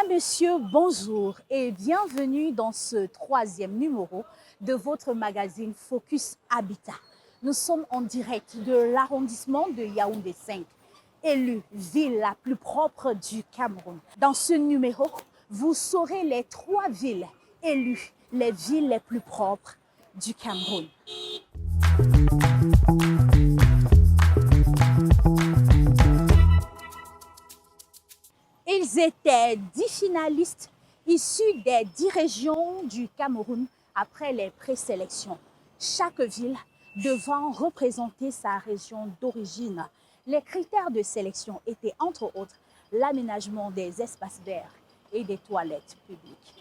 Mesdames, Messieurs, bonjour et bienvenue dans ce troisième numéro de votre magazine Focus Habitat. Nous sommes en direct de l'arrondissement de Yaoundé 5, élue ville la plus propre du Cameroun. Dans ce numéro, vous saurez les 3 villes élues, les villes les plus propres du Cameroun. Ils étaient 10 finalistes issus des 10 régions du Cameroun après les présélections. Chaque ville devant représenter sa région d'origine. Les critères de sélection étaient entre autres l'aménagement des espaces verts et des toilettes publiques.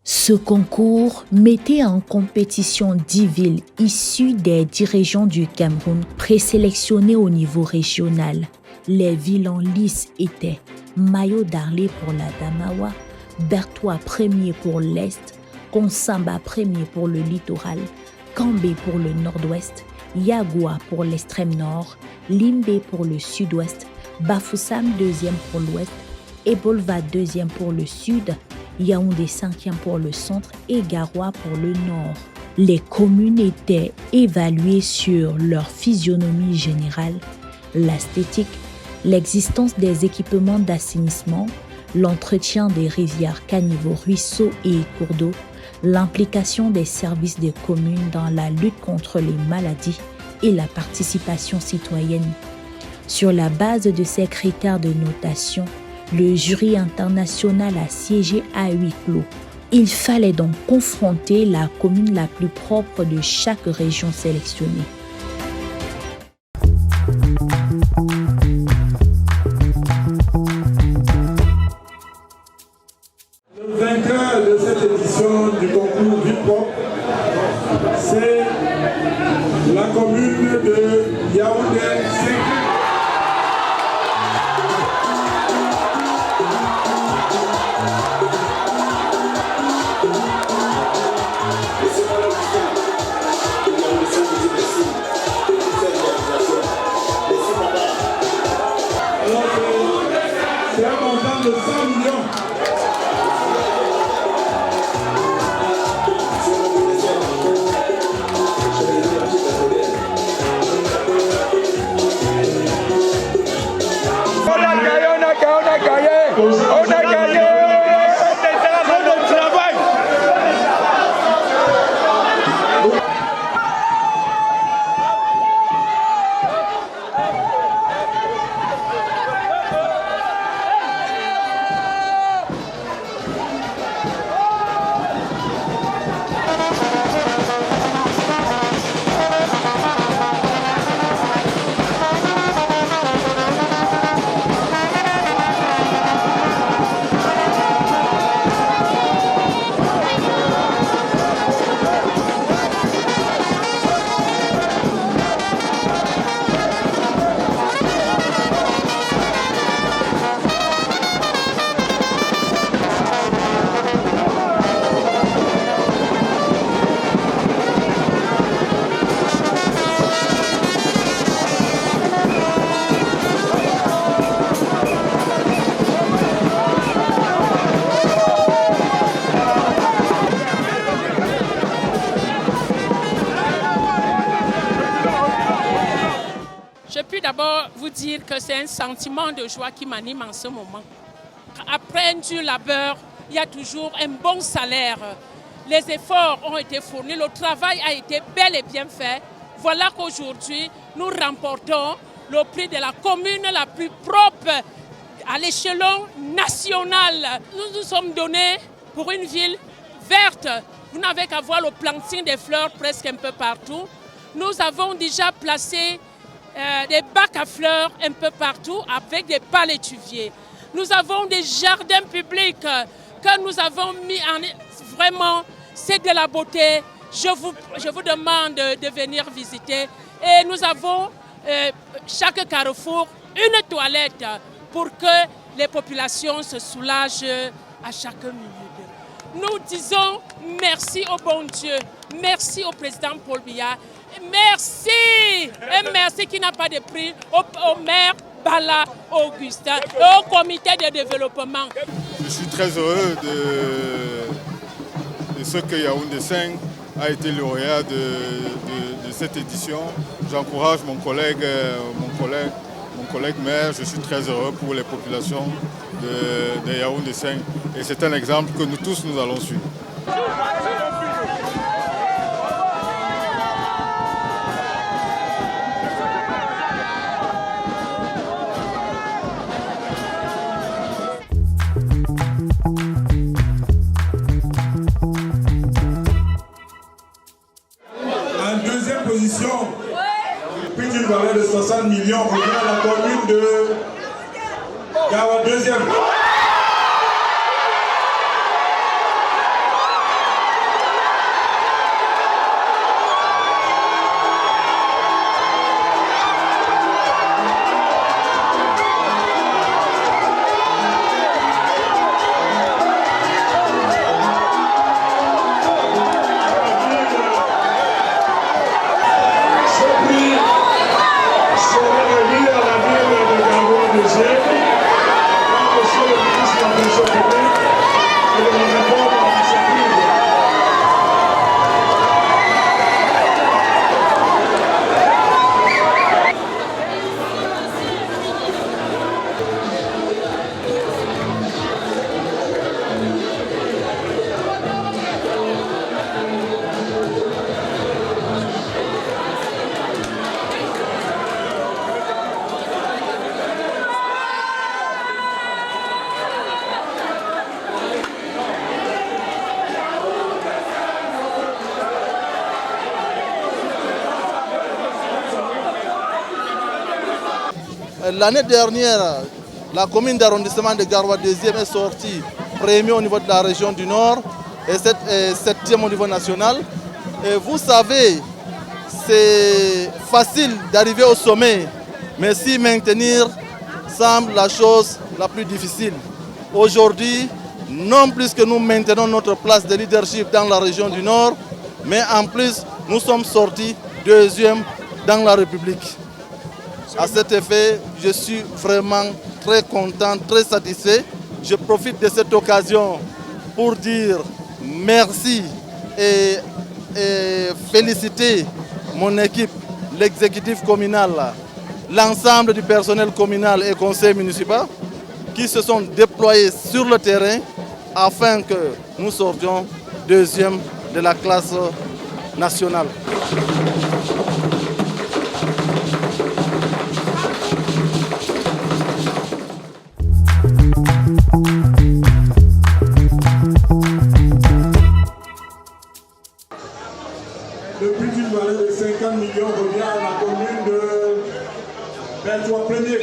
Ce concours mettait en compétition 10 villes issues des 10 régions du Cameroun présélectionnées au niveau régional. Les villes en lice étaient Mayo Darlé pour la Damawa, Bertoua premier pour l'Est, Konsamba premier pour le littoral, Kambé pour le nord-ouest, Yagoua pour l'extrême nord, Limbe pour le sud-ouest, Bafoussam deuxième pour l'ouest, Ebolva deuxième pour le sud, Yaoundé 5e pour le centre et Garoua pour le nord. Les communes étaient évaluées sur leur physionomie générale, l'esthétique, l'existence des équipements d'assainissement, l'entretien des rivières, caniveaux, ruisseaux et cours d'eau, l'implication des services des communes dans la lutte contre les maladies et la participation citoyenne. Sur la base de ces critères de notation, le jury international a siégé à huis clos. Il fallait donc confronter la commune la plus propre de chaque région sélectionnée. Le vainqueur de cette édition du concours Ville Propre, c'est la commune de Yaoundé 5. C'est un montant de 100 millions. Je puis d'abord vous dire que c'est un sentiment de joie qui m'anime en ce moment. Après un dur labeur, il y a toujours un bon salaire. Les efforts ont été fournis, le travail a été bel et bien fait. Voilà qu'aujourd'hui, nous remportons le prix de la commune la plus propre à l'échelon national. Nous nous sommes donnés pour une ville verte. Vous n'avez qu'à voir le planting des fleurs presque un peu partout. Nous avons déjà placé des bacs à fleurs un peu partout avec des palétuviers. Nous avons des jardins publics que nous avons mis en... Vraiment, c'est de la beauté. Je vous demande de venir visiter. Et nous avons chaque carrefour une toilette pour que les populations se soulagent à chaque minute. Nous disons merci au bon Dieu, merci au président Paul Biya Merci. Et merci qui n'a pas de prix au maire Bala Augustin et au comité de développement. Je suis très heureux de ce que Yaoundé 5 a été lauréat de cette édition. J'encourage mon collègue maire, je suis très heureux pour les populations de Yaoundé 5 et c'est un exemple que nous tous nous allons suivre. En deuxième position, prix d'une valeur de 60 millions revient à la commune de Gawa. Deuxième. L'année dernière, la commune d'arrondissement de Garoua 2e est sortie premier au niveau de la région du Nord et 7e au niveau national. Et vous savez, c'est facile d'arriver au sommet, mais s'y maintenir semble la chose la plus difficile. Aujourd'hui, non plus que nous maintenons notre place de leadership dans la région du Nord, mais en plus, nous sommes sortis 2e dans la République. À cet effet, je suis vraiment très content, très satisfait. Je profite de cette occasion pour dire merci et féliciter mon équipe, l'exécutif communal, l'ensemble du personnel communal et conseil municipal qui se sont déployés sur le terrain afin que nous sortions 2e de la classe nationale. Le prix d'une valeur de 50 millions revient à la commune de Belfort Premier.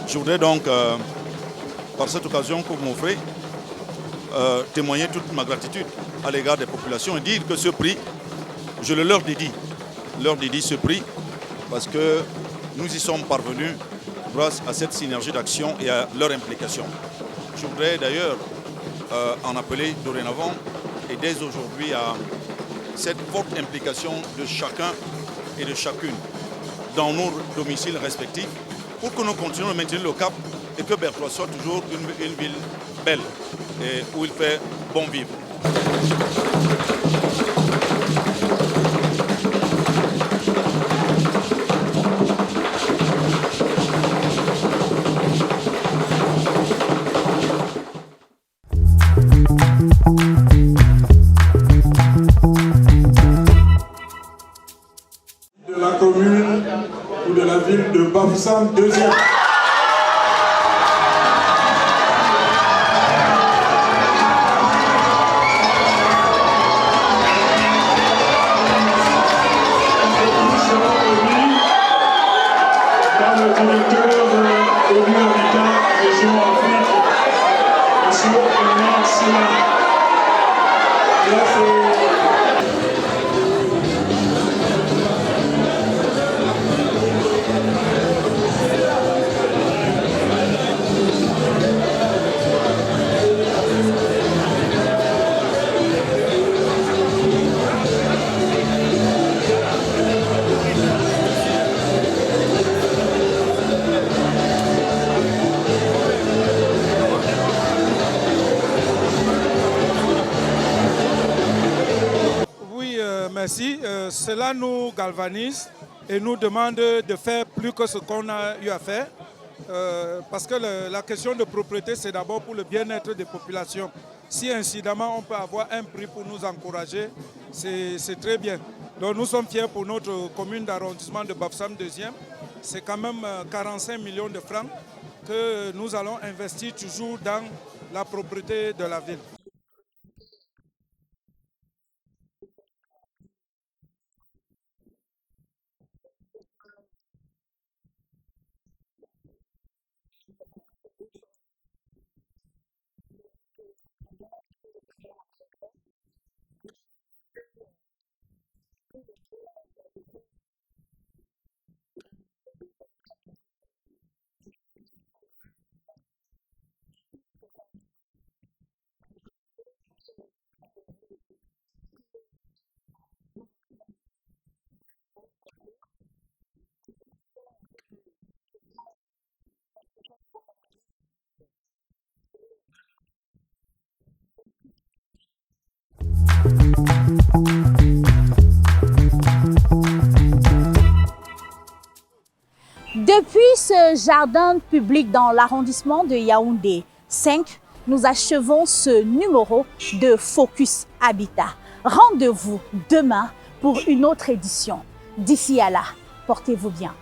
Je voudrais donc, par cette occasion que vous m'offrez, témoigner toute ma gratitude à l'égard des populations et dire que ce prix, je le leur dédie ce prix parce que nous y sommes parvenus grâce à cette synergie d'action et à leur implication. Je voudrais d'ailleurs en appeler dorénavant et dès aujourd'hui à cette forte implication de chacun et de chacune dans nos domiciles respectifs pour que nous continuions de maintenir le cap et que Bertoua soit toujours une ville belle et où il fait bon vivre. De la commune ou de la ville de Bafoussam, deuxième. Par le directeur élu habitat région Afrique, M. Omar Sina. Là, merci. Cela nous galvanise et nous demande de faire plus que ce qu'on a eu à faire. Parce que la question de propriété, c'est d'abord pour le bien-être des populations. Si incidemment on peut avoir un prix pour nous encourager, c'est très bien. Donc nous sommes fiers pour notre commune d'arrondissement de Bafoussam 2e. C'est quand même 45 millions de francs que nous allons investir toujours dans la propriété de la ville. Depuis ce jardin public dans l'arrondissement de Yaoundé 5, nous achevons ce numéro de Focus Habitat. Rendez-vous demain pour une autre édition. D'ici à là, portez-vous bien.